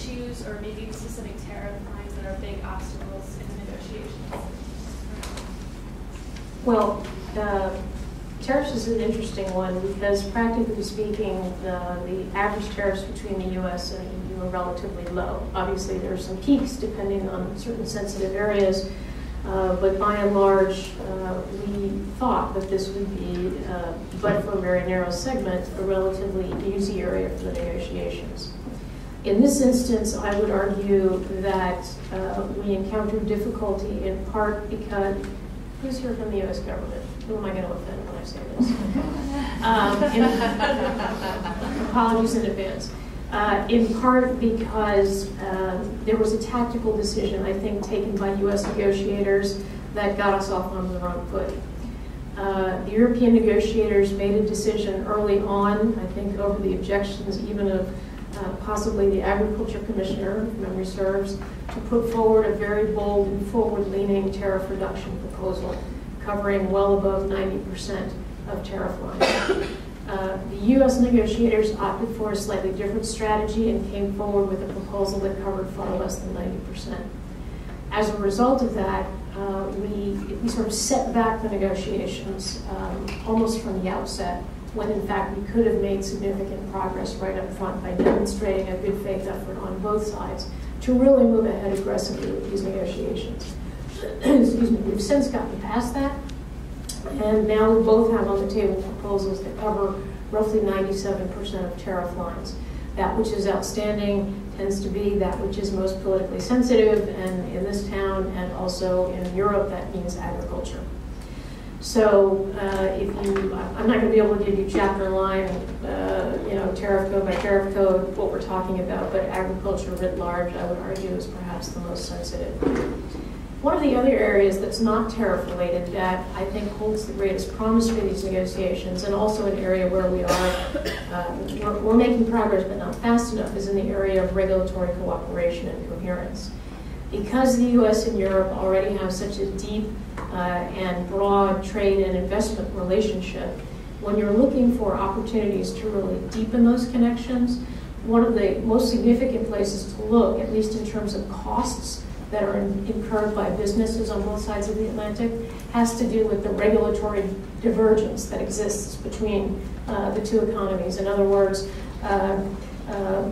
issues or maybe specific tariff lines that are big obstacles in the negotiations? Well, tariffs is an interesting one because, practically speaking, the average tariffs between the U.S. and the EU are relatively low. Obviously, there are some peaks depending on certain sensitive areas, but by and large, we thought that this would be, but for a very narrow segment, a relatively easy area for the negotiations. In this instance, I would argue that we encountered difficulty in part because, who's here from the U.S. government? Who am I going to offend when I say this? Apologies in advance. In part because there was a tactical decision, I think, taken by U.S. negotiators that got us off on the wrong foot. The European negotiators made a decision early on, I think over the objections even of possibly the Agriculture Commissioner, if memory serves, to put forward a very bold and forward-leaning tariff reduction proposal, covering well above 90% of tariff lines. The U.S. negotiators opted for a slightly different strategy and came forward with a proposal that covered far less than 90%. As a result of that, we sort of set back the negotiations almost from the outset, when in fact we could have made significant progress right up front by demonstrating a good faith effort on both sides to really move ahead aggressively with these negotiations. Excuse me, we've since gotten past that, and now we both have on the table proposals that cover roughly 97% of tariff lines. That which is outstanding tends to be that which is most politically sensitive, and in this town and also in Europe, that means agriculture. So I'm not going to be able to give you chapter and line, tariff code by tariff code, what we're talking about, but agriculture writ large, I would argue, is perhaps the most sensitive. One of the other areas that's not tariff related that I think holds the greatest promise for these negotiations, and also an area where we are, we're making progress but not fast enough, is in the area of regulatory cooperation and coherence. Because the U.S. and Europe already have such a deep and broad trade and investment relationship, when you're looking for opportunities to really deepen those connections, one of the most significant places to look, at least in terms of costs that are incurred by businesses on both sides of the Atlantic, has to do with the regulatory divergence that exists between the two economies. In other words,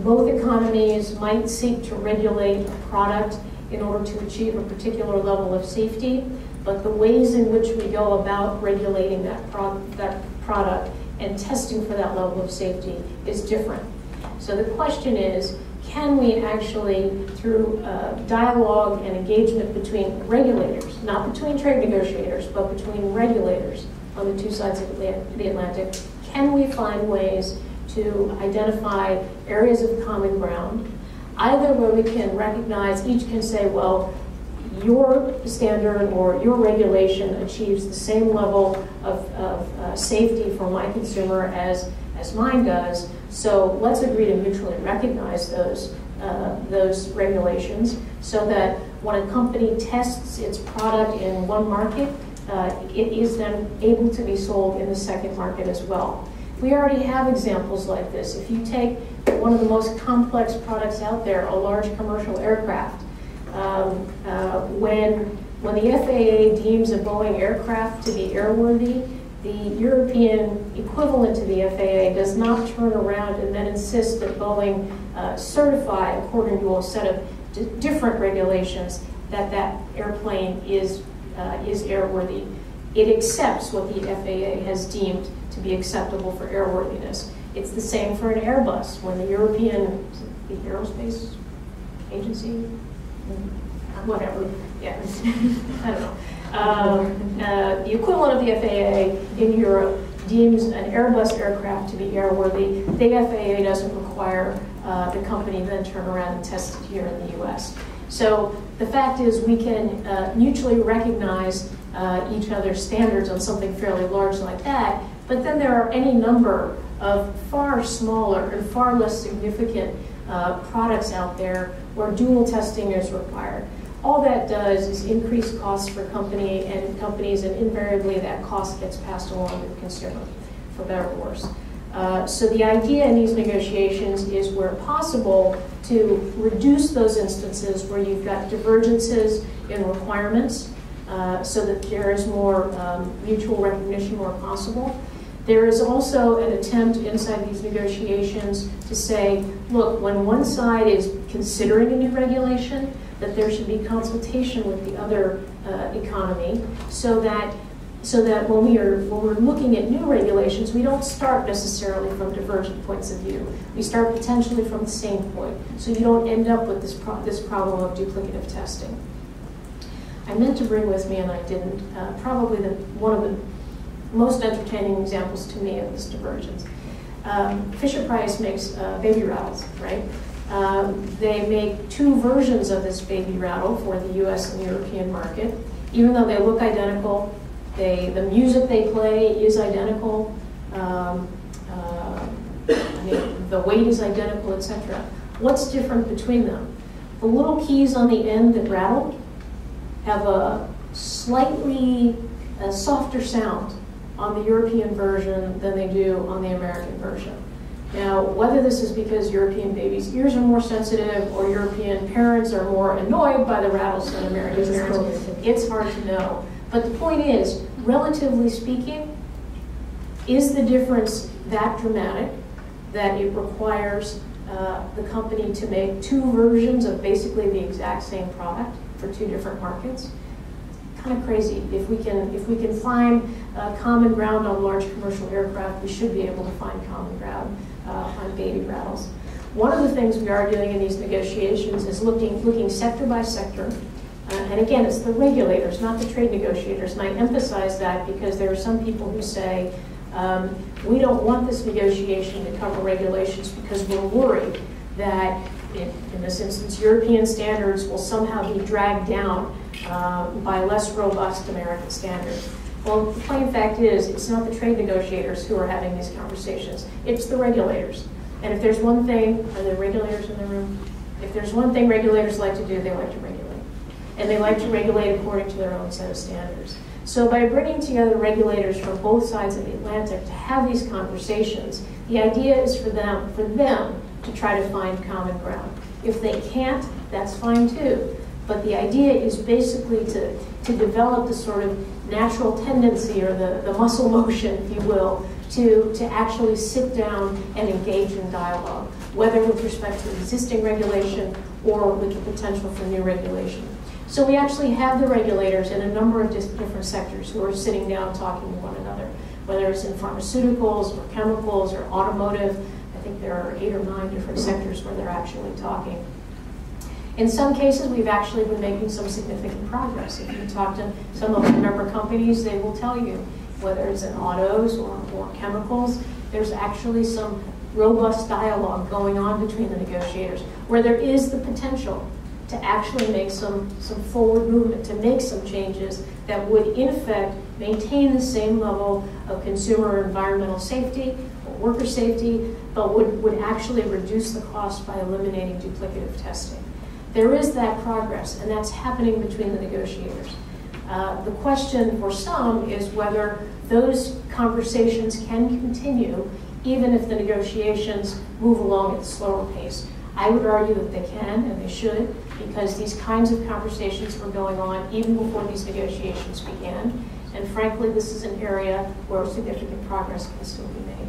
both economies might seek to regulate a product in order to achieve a particular level of safety, but the ways in which we go about regulating that product and testing for that level of safety is different. So the question is, can we actually, through dialogue and engagement between regulators, not between trade negotiators, but between regulators on the two sides of the Atlantic, can we find ways to identify areas of common ground, either where we can recognize, each can say, well, your standard or your regulation achieves the same level of safety for my consumer as mine does, so let's agree to mutually recognize those regulations so that when a company tests its product in one market, it is then able to be sold in the second market as well. We already have examples like this. If you take one of the most complex products out there, a large commercial aircraft, when the FAA deems a Boeing aircraft to be airworthy, the European equivalent to the FAA does not turn around and then insist that Boeing certify, according to a set of different regulations, that airplane is airworthy. It accepts what the FAA has deemed to be acceptable for airworthiness. It's the same for an Airbus. When the European, the Aerospace Agency, whatever, yeah, I don't know. The equivalent of the FAA in Europe deems an Airbus aircraft to be airworthy. The FAA doesn't require the company then turn around and test it here in the US. So the fact is we can mutually recognize each other's standards on something fairly large like that, but then there are any number of far smaller and far less significant products out there where dual testing is required. All that does is increase costs for companies, and invariably that cost gets passed along to the consumer, for better or worse. So the idea in these negotiations is, where possible, to reduce those instances where you've got divergences in requirements so that there is more mutual recognition where possible. There is also an attempt inside these negotiations to say, look, when one side is considering a new regulation, that there should be consultation with the other economy, so that when we're looking at new regulations, we don't start necessarily from divergent points of view. We start potentially from the same point, so you don't end up with this problem of duplicative testing. I meant to bring with me, and I didn't, probably one of the most entertaining examples to me of this divergence. Fisher-Price makes baby rattles, right? They make two versions of this baby rattle for the US and European market. Even though they look identical, the music they play is identical, the weight is identical, etc. What's different between them? The little keys on the end that rattle have a slightly softer sound on the European version than they do on the American version. Now, whether this is because European babies' ears are more sensitive or European parents are more annoyed by the rattles than American parents, it's hard to know. But the point is, relatively speaking, is the difference that dramatic that it requires the company to make two versions of basically the exact same product for two different markets? Kind of crazy. If we can find common ground on large commercial aircraft, we should be able to find common ground on baby rattles. One of the things we are doing in these negotiations is looking sector by sector. And again, it's the regulators, not the trade negotiators. And I emphasize that because there are some people who say, we don't want this negotiation to cover regulations because we're worried that, in this instance, European standards will somehow be dragged down by less robust American standards. Well, the plain fact is, it's not the trade negotiators who are having these conversations. It's the regulators. And if there's one thing, are there regulators in the room? If there's one thing regulators like to do, they like to regulate. And they like to regulate according to their own set of standards. So by bringing together regulators from both sides of the Atlantic to have these conversations, the idea is for them to try to find common ground. If they can't, that's fine too. But the idea is basically to develop the sort of natural tendency, or the muscle motion, if you will, to actually sit down and engage in dialogue, whether with respect to existing regulation or with the potential for new regulation. So we actually have the regulators in a number of different sectors who are sitting down talking to one another, whether it's in pharmaceuticals or chemicals or automotive. I think there are 8 or 9 different sectors where they're actually talking. In some cases, we've actually been making some significant progress. If you talk to some of the member companies, they will tell you, whether it's in autos or chemicals, there's actually some robust dialogue going on between the negotiators, where there is the potential to actually make some forward movement, to make some changes that would, in effect, maintain the same level of consumer or environmental safety or worker safety, but would actually reduce the cost by eliminating duplicative testing. There is that progress, and that's happening between the negotiators. The question for some is whether those conversations can continue even if the negotiations move along at a slower pace. I would argue that they can and they should, because these kinds of conversations were going on even before these negotiations began. And frankly, this is an area where significant progress can still be made.